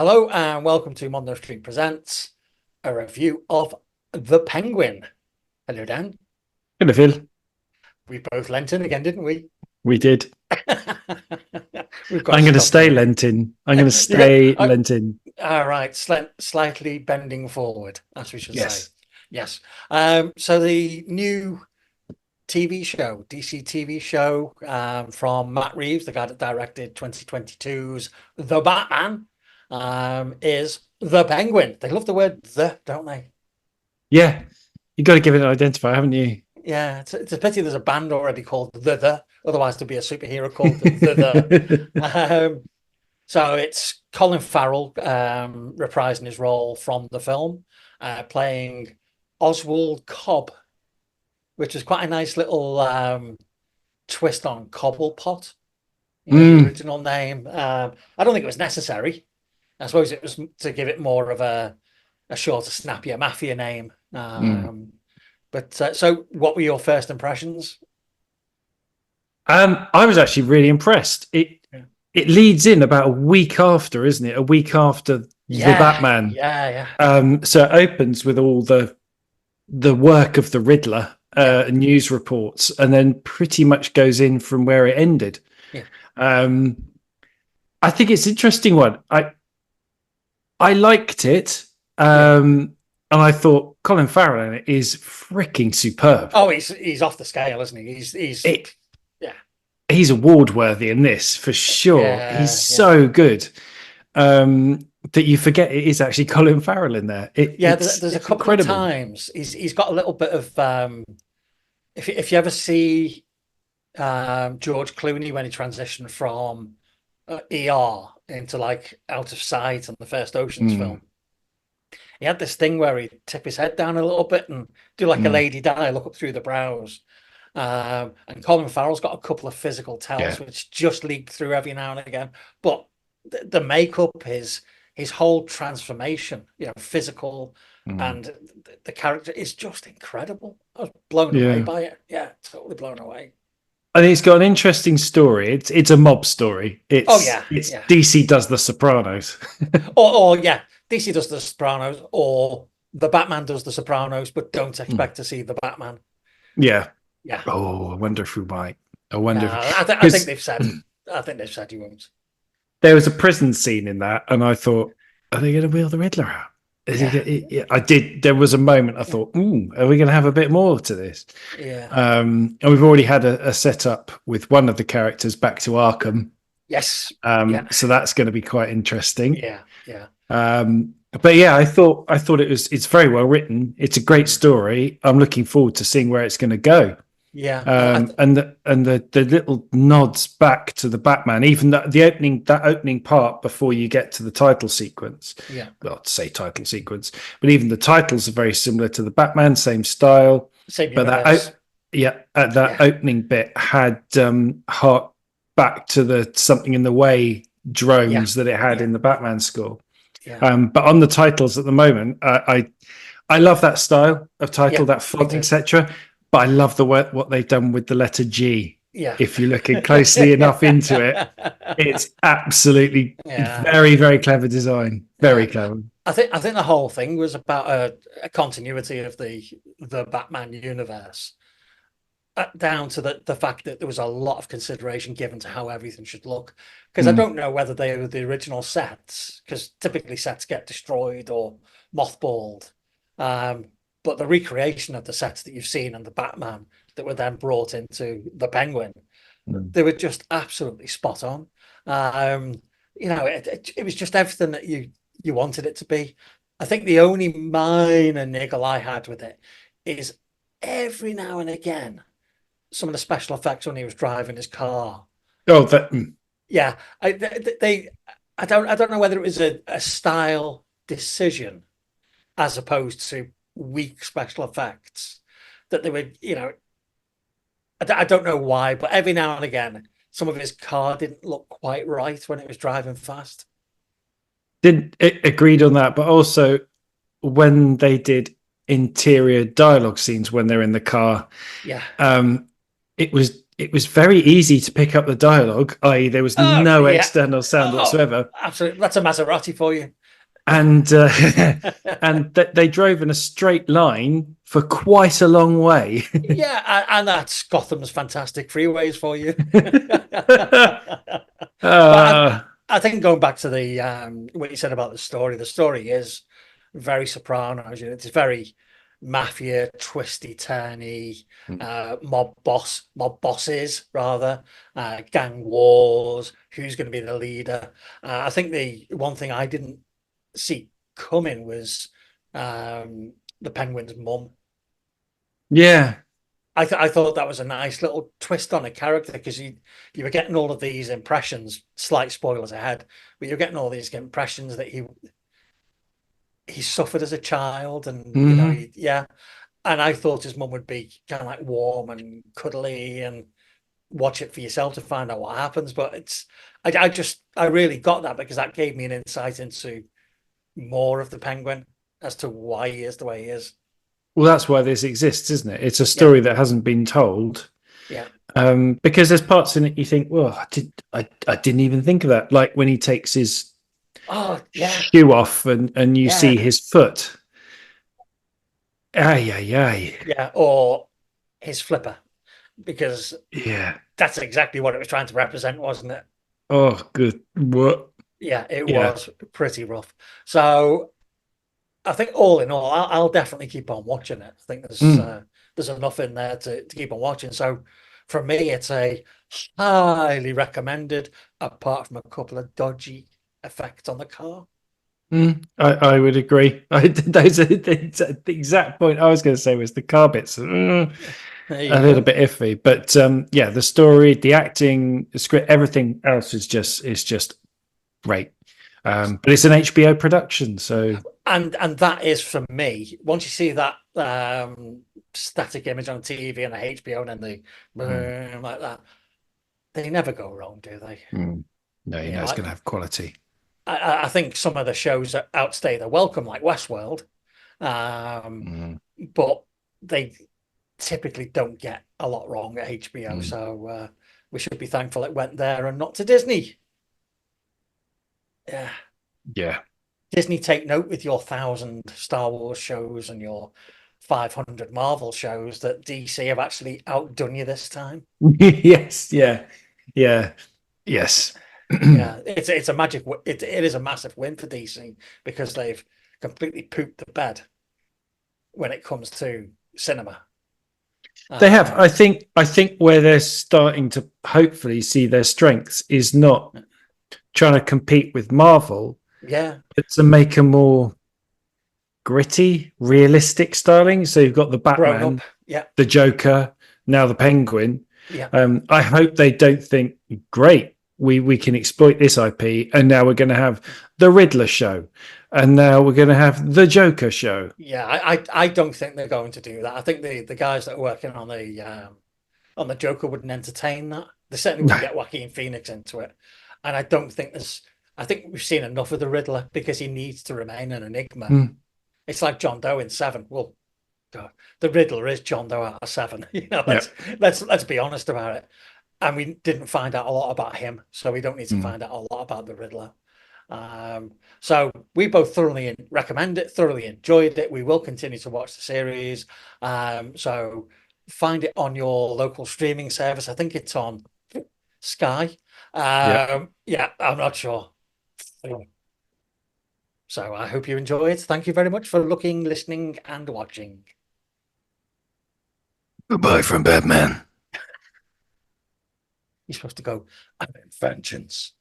Hello and welcome to Mondo Street Presents, a review of The Penguin. Hello, Dan. Hello, Phil. We both lent in again, didn't we? We did. We've got I'm going to stuff stay to Lentin. I'm going to do. Yeah. stay Lentin. All right, slightly bending forward, as we should say. Yes. Yes. So the new TV show, DC TV show, from Matt Reeves, the guy that directed 2022's The Batman, is The Penguin. They love the word "the," don't they? Yeah. You got to give it an identifier, haven't you? Yeah, it's a pity there's a band already called The. Otherwise, there'd be a superhero called The. So it's Colin Farrell reprising his role from the film, playing Oswald Cobb, which is quite a nice little twist on Cobblepot, the original name. I don't think it was necessary. I suppose it was to give it more of a shorter, snappier mafia name. But so what were your first impressions? I was actually really impressed. It leads in about a week after, isn't it? A week after the Batman. Yeah. So it opens with all the work of the Riddler, news reports, and then pretty much goes in from where it ended. Yeah. I think it's an interesting one. I liked it. And I thought Colin Farrell in it is freaking superb. Oh, he's off the scale, isn't he? He's award worthy in this for sure. He's so good that you forget it is actually Colin Farrell in there. There's a couple of times he's got a little bit of if you ever see George Clooney when he transitioned from ER into like Out of Sight on the first Ocean's film. He had this thing where he'd tip his head down a little bit and do like a Lady Di, look up through the brows. And Colin Farrell's got a couple of physical tells which just leak through every now and again. But the makeup, his whole transformation, physical, and the character is just incredible. I was blown away by it. Yeah, totally blown away. I think it's got an interesting story. It's a mob story. It's DC does The Sopranos. or DC does The Sopranos, or the Batman does The Sopranos, but don't expect to see the Batman. Yeah. Yeah. Oh, I wonder if we might. I wonder. I think they've said. I think they've said you won't. There was a prison scene in that, and I thought, are they going to wheel the Riddler out? I did. There was a moment I thought, are we going to have a bit more to this? Yeah. And we've already had a setup with one of the characters back to Arkham. Yes. So that's going to be quite interesting. Yeah. But yeah, I thought it's very well written. It's a great story. I'm looking forward to seeing where it's going to go. Yeah. And the little nods back to the Batman, even that opening part before you get to the title sequence. Yeah. Well, to say title sequence, but even the titles are very similar to the Batman, same style. Same but universe. that opening bit had hark back to the Something in the Way drones that it had in the Batman score. Yeah. But on the titles at the moment, I love that style of title, that font, etc. But I love what they've done with the letter G. Yeah. If you're looking closely enough into it, it's absolutely very, very clever design. Very clever. I think the whole thing was about a continuity of the Batman universe, down to the fact that there was a lot of consideration given to how everything should look. Because I don't know whether they were the original sets, because typically sets get destroyed or mothballed. But the recreation of the sets that you've seen in the Batman that were then brought into the Penguin, they were just absolutely spot on. It was just everything that you wanted it to be. I think the only minor niggle I had with it is every now and again, some of the special effects when he was driving his car. Oh, that. Yeah, I don't know whether it was a style decision as opposed to weak special effects that they were, I don't know why, but every now and again, some of his car didn't look quite right when it was driving fast. Agreed on that, but also when they did interior dialogue scenes when they're in the car, it was it was very easy to pick up the dialogue, i.e., there was Oh no yeah. external sound Oh, whatsoever, absolutely. That's a Maserati for you. and they drove in a straight line for quite a long way. Yeah, and that's Gotham's fantastic freeways for you. But uh, I think going back to the what you said about the story is very Sopranos. You know, it's very mafia, twisty, turny, mob bosses rather, gang wars. Who's going to be the leader? I think the one thing I didn't see coming was the Penguin's mum. yeah. I thought that was a nice little twist on a character because you were getting all of these impressions, slight spoilers ahead, but you're getting all these impressions that he suffered as a child, and you know, Mhm. yeah. And I thought his mum would be kind of like warm and cuddly and watch it for yourself to find out what happens. But I really got that because that gave me an insight into more of the Penguin as to why he is the way he is. Well, that's why this exists, isn't it? It's a Yeah, story that hasn't been told. yeah. Because there's parts in it you think, well, I didn't even think of that. Like when he takes his Oh, yeah, shoe off and you yeah. see his foot. Ay, ay, ay. Yeah, or his flipper, because Yeah. that's exactly what it was trying to represent, wasn't it? Oh, good. What? Yeah, it Yeah. was pretty rough. So I think all in all, I'll definitely keep on watching it. I think Mm. there's enough in there to keep on watching. So for me, it's a highly recommended, apart from a couple of dodgy effects on the car. Mm. I would agree. Those are the exact point I was going to say was the car bits. There A you little go. bit iffy, but yeah, the story, the acting, the script, everything else is just great. But it's an HBO production, so And that is for me. Once you see that static image on TV and the HBO and then the mm, boom like that, they never go wrong, do they? mm. No, you You know know, it's going to have quality. I think some of the shows that outstay their welcome, like Westworld, um, Mm, but they typically don't get a lot wrong at HBO. mm. So we should be thankful it went there and not to Disney. Yeah. Yeah. Disney, take note with your 1,000 Star Wars shows and your 500 Marvel shows that DC have actually outdone you this time. Yes, yeah, yeah, yes. Yeah, it's a magic. It is a massive win for DC because they've completely pooped the bed when it comes to cinema. They have. I Um, think. I think where they're starting to hopefully see their strengths is not trying to compete with Marvel, yeah, but to make a more gritty, realistic styling. So you've got the grown up. Batman, Yeah, the Joker, now the Penguin. yeah, I hope they don't think, great, we can exploit this IP, and now we're going to have the Riddler show, and now we're going to have the Joker show. yeah. I don't think they're going to do that. I think the guys that are working on the Joker wouldn't entertain that. They certainly No. wouldn't get Joaquin Phoenix into it. And I don't think there's. I think we've seen enough of the Riddler because he needs to remain an enigma. Mm, It's like John Doe in Seven. Well, God, the Riddler is John Doe out of Seven. You know, yeah. let's be honest about it. And we didn't find out a lot about him, so we don't need to Mm, find out a lot about the Riddler. So we both thoroughly recommend it, thoroughly enjoyed it. We will continue to watch the series. So find it on your local streaming service. I think it's on Sky. yeah. Yeah, I'm not sure. So I hope you enjoy it. Thank you very much for looking, listening, and watching. Goodbye from Batman. You're supposed to go, I'm in vengeance.